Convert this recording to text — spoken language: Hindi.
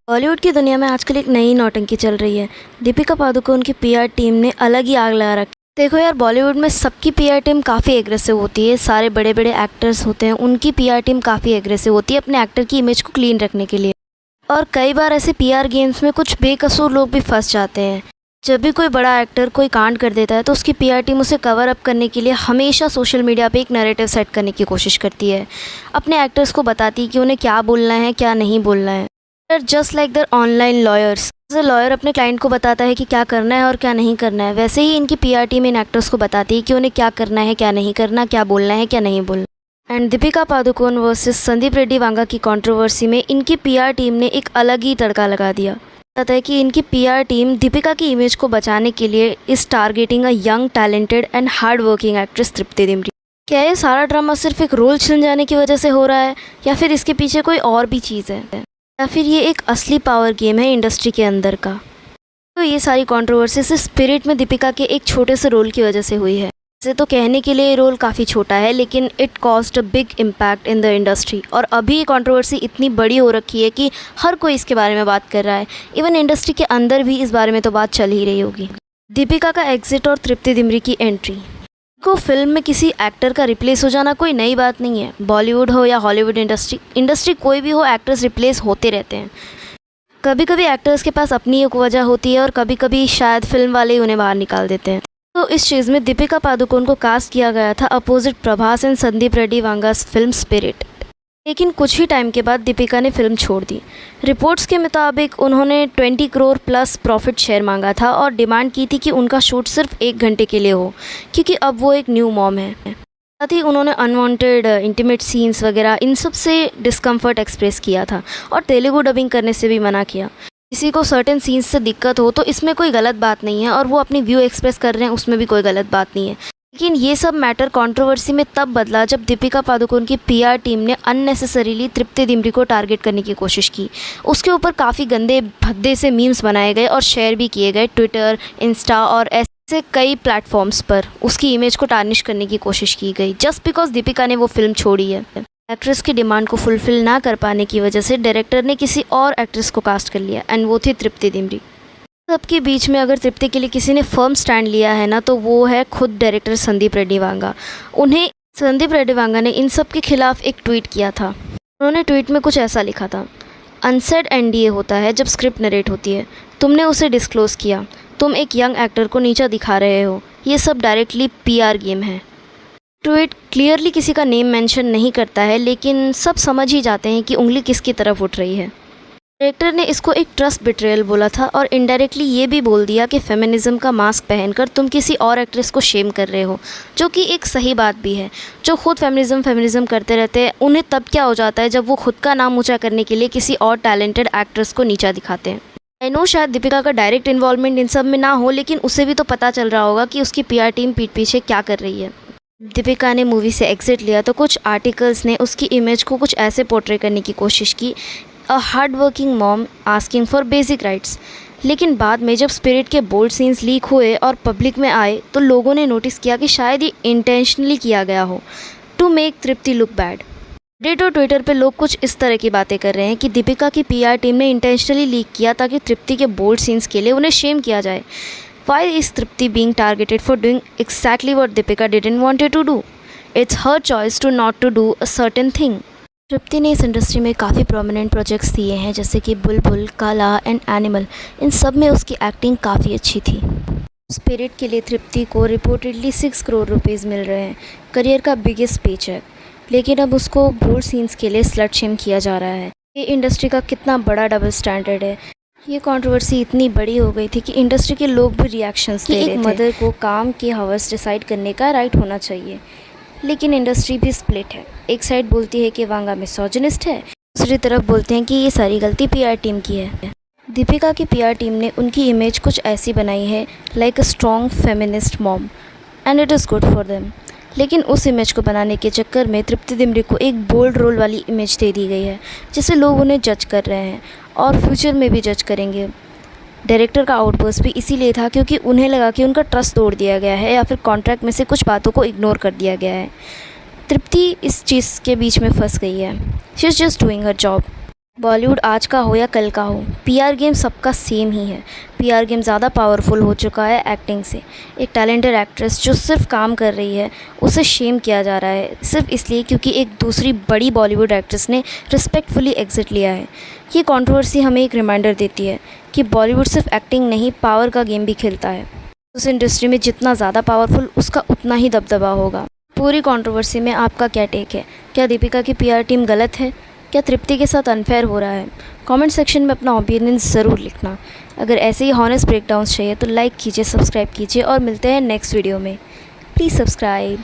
बॉलीवुड की दुनिया में आजकल एक नई नौटंकी चल रही है। दीपिका पादुकोण की पीआर टीम ने अलग ही आग लगा रखी। देखो यार, बॉलीवुड में सबकी पीआर टीम काफ़ी एग्रेसिव होती है। सारे बड़े बड़े एक्टर्स होते हैं, उनकी पीआर टीम काफ़ी एग्रेसिव होती है अपने एक्टर की इमेज को क्लीन रखने के लिए। और कई बार ऐसे पीआर गेम्स में कुछ बेकसूर लोग भी फंस जाते हैं। जब भी कोई बड़ा एक्टर कोई कांड कर देता है तो उसकी पीआर टीम उसे कवर अप करने के लिए हमेशा सोशल मीडिया पे एक नैरेटिव सेट करने की कोशिश करती है। अपने एक्टर्स को बताती है कि उन्हें क्या बोलना है, क्या नहीं बोलना है। Just like there online lawyers, जैसे लॉयर अपने क्लाइंट को बताता है कि क्या करना है और क्या नहीं करना है, वैसे ही इनकी पीआर टीम इन एक्टर्स को बताती है कि उन्हें क्या करना है, क्या नहीं करना, क्या बोलना है, क्या नहीं बोलना। एंड दीपिका पादुकोण वर्सेस संदीप रेड्डी वांगा की कंट्रोवर्सी में इनकी पीआर टीम ने एक अलग ही तड़का लगा दिया। बताता है कि इनकी पीआर टीम दीपिका की इमेज को बचाने के लिए इस targeting a young talented and hard working actress Tripti Dimri. क्या ये सारा ड्रामा सिर्फ एक रोल छिन जाने की वजह से हो रहा है, या फिर इसके पीछे कोई और भी चीज़ है, या फिर ये एक असली पावर गेम है इंडस्ट्री के अंदर का? तो ये सारी कंट्रोवर्सी सिर्फ स्पिरिट में दीपिका के एक छोटे से रोल की वजह से हुई है। वैसे तो कहने के लिए ये रोल काफ़ी छोटा है, लेकिन it cost a big impact in the industry. और अभी ये कंट्रोवर्सी इतनी बड़ी हो रखी है कि हर कोई इसके बारे में बात कर रहा है। इवन इंडस्ट्री के अंदर भी इस बारे में तो बात चल ही रही होगी। दीपिका का एग्जिट और तृप्ति डिमरी की एंट्री को फिल्म में किसी एक्टर का रिप्लेस हो जाना कोई नई बात नहीं है। बॉलीवुड हो या हॉलीवुड इंडस्ट्री कोई भी हो, एक्टर्स रिप्लेस होते रहते हैं। कभी कभी एक्टर्स के पास अपनी एक वजह होती है और कभी कभी शायद फिल्म वाले ही उन्हें बाहर निकाल देते हैं। तो इस चीज़ में दीपिका पादुकोण को कास्ट किया गया था opposite Prabhas and Sandeep Reddy Vanga's film Spirit. लेकिन कुछ ही टाइम के बाद दीपिका ने फिल्म छोड़ दी। रिपोर्ट्स के मुताबिक उन्होंने 20 करोड़ प्लस प्रॉफिट शेयर मांगा था और डिमांड की थी कि उनका शूट सिर्फ 1 घंटे के लिए हो, क्योंकि अब वो एक न्यू मॉम है। साथ ही उन्होंने अनवांटेड इंटीमेट सीन्स वगैरह इन सब से डिस्कम्फर्ट एक्सप्रेस किया था और तेलुगु डबिंग करने से भी मना किया। किसी को सर्टेन सीन्स से दिक्कत हो तो इसमें कोई गलत बात नहीं है, और वो अपनी व्यू एक्सप्रेस कर रहे हैं उसमें भी कोई गलत बात नहीं है। लेकिन ये सब मैटर कंट्रोवर्सी में तब बदला जब दीपिका पादुकोण की पीआर टीम ने अननेसेसरीली तृप्ति डिमरी को टारगेट करने की कोशिश की। उसके ऊपर काफ़ी गंदे भद्दे से मीम्स बनाए गए और शेयर भी किए गए ट्विटर, इंस्टा और ऐसे कई प्लेटफॉर्म्स पर। उसकी इमेज को टार्निश करने की कोशिश की गई जस्ट बिकॉज दीपिका ने वो फिल्म छोड़ी है। एक्ट्रेस की डिमांड को फुलफिल ना कर पाने की वजह से डायरेक्टर ने किसी और एक्ट्रेस को कास्ट कर लिया, एंड वो थी तृप्ति डिमरी। सबके बीच में अगर तृप्ति के लिए किसी ने फर्म स्टैंड लिया है ना, तो वो है खुद डायरेक्टर संदीप रेड्डी वांगा। उन्हें संदीप रेड्डी वांगा ने इन सब के खिलाफ एक ट्वीट किया था। उन्होंने ट्वीट में कुछ ऐसा लिखा था: अनसेड एनडीए होता है जब स्क्रिप्ट नरेट होती है, तुमने उसे डिस्क्लोज़ किया, तुम एक यंग एक्टर को नीचा दिखा रहे हो, ये सब डायरेक्टली पीआर गेम है। ट्वीट क्लियरली किसी का नेम मेंशन नहीं करता है, लेकिन सब समझ ही जाते हैं कि उंगली किसकी तरफ उठ रही है। डायरेक्टर ने इसको एक ट्रस्ट बिट्रेयल बोला था और इनडायरेक्टली ये भी बोल दिया कि फेमिनिज्म का मास्क पहनकर तुम किसी और एक्ट्रेस को शेम कर रहे हो, जो कि एक सही बात भी है। जो खुद फेमिनिज्म करते रहते हैं उन्हें तब क्या हो जाता है जब वो खुद का नाम ऊंचा करने के लिए किसी और टैलेंटेड एक्ट्रेस को नीचा दिखाते हैं। आई नो शायद दीपिका का डायरेक्ट इन्वॉल्वमेंट इन सब में ना हो, लेकिन उसे भी तो पता चल रहा होगा कि उसकी पीआर टीम पीठ पीछे क्या कर रही है। दीपिका ने मूवी से एग्जिट लिया तो कुछ आर्टिकल्स ने उसकी इमेज को कुछ ऐसे पोर्ट्रे करने की कोशिश की: a hard working mom asking for basic rights. लेकिन बाद में जब स्पिरिट के बोल्ड सीन्स लीक हुए और पब्लिक में आए तो लोगों ने नोटिस किया कि शायद ये इंटेंशनली किया गया हो to make Tripti look bad. Reddit और ट्विटर पे लोग कुछ इस तरह की बातें कर रहे हैं कि दीपिका की पीआर टीम ने इंटेंशनली लीक किया ताकि तृप्ति के बोल्ड सीन्स के लिए उन्हें शेम किया जाए। Why is Tripti being targeted for doing exactly what Deepika didn't want her to do? It's her choice to not to do a certain thing. तृप्ति ने इस इंडस्ट्री में काफ़ी प्रोमिनेंट प्रोजेक्ट्स दिए हैं, जैसे कि बुलबुल, काला एंड एनिमल। इन सब में उसकी एक्टिंग काफ़ी अच्छी थी। स्पिरिट के लिए तृप्ति को रिपोर्टेडली 6 करोड़ रुपीज़ मिल रहे हैं, करियर का बिगेस्ट पे चेक। लेकिन अब उसको बोल्ड सीन्स के लिए स्लट शेम किया जा रहा है। ये इंडस्ट्री का कितना बड़ा डबल स्टैंडर्ड है। ये कंट्रोवर्सी इतनी बड़ी हो गई थी कि इंडस्ट्री के लोग भी रिएक्शंस दे रहे थे। एक मदर को काम की हवस डिसाइड करने का राइट होना चाहिए, लेकिन इंडस्ट्री भी स्प्लिट है। एक साइड बोलती है कि वांगा मिसोजिनिस्ट है, दूसरी तरफ बोलते हैं कि ये सारी गलती पीआर टीम की है। दीपिका की पीआर टीम ने उनकी इमेज कुछ ऐसी बनाई है, like a strong feminist mom, and it is good for them. लेकिन उस इमेज को बनाने के चक्कर में तृप्ति डिमरी को एक बोल्ड रोल वाली इमेज दे दी गई है, जिससे लोग उन्हें जज कर रहे हैं और फ्यूचर में भी जज करेंगे। डायरेक्टर का आउटबर्स्ट भी इसीलिए था क्योंकि उन्हें लगा कि उनका ट्रस्ट तोड़ दिया गया है या फिर कॉन्ट्रैक्ट में से कुछ बातों को इग्नोर कर दिया गया है। तृप्ति इस चीज़ के बीच में फंस गई है। She is just doing her job. Bollywood आज का हो या कल का हो, पीआर गेम सबका सेम ही है। पीआर गेम ज़्यादा पावरफुल हो चुका है एक्टिंग से। एक टैलेंटेड एक्ट्रेस जो सिर्फ काम कर रही है, उसे शेम किया जा रहा है सिर्फ इसलिए क्योंकि एक दूसरी बड़ी बॉलीवुड एक्ट्रेस ने रिस्पेक्टफुली एग्जिट लिया है। ये कंट्रोवर्सी हमें एक रिमाइंडर देती है कि बॉलीवुड सिर्फ एक्टिंग नहीं, पावर का गेम भी खेलता है। उस इंडस्ट्री में जितना ज़्यादा पावरफुल, उसका उतना ही दबदबा होगा। पूरी कंट्रोवर्सी में आपका क्या टेक है? क्या दीपिका की पीआर टीम गलत है? क्या तृप्ति के साथ अनफेयर हो रहा है? कमेंट सेक्शन में अपना ओपिनियन ज़रूर लिखना। अगर ऐसे ही हॉनेस्ट ब्रेकडाउन्स चाहिए तो लाइक कीजिए, सब्सक्राइब कीजिए और मिलते हैं नेक्स्ट वीडियो में। Please subscribe.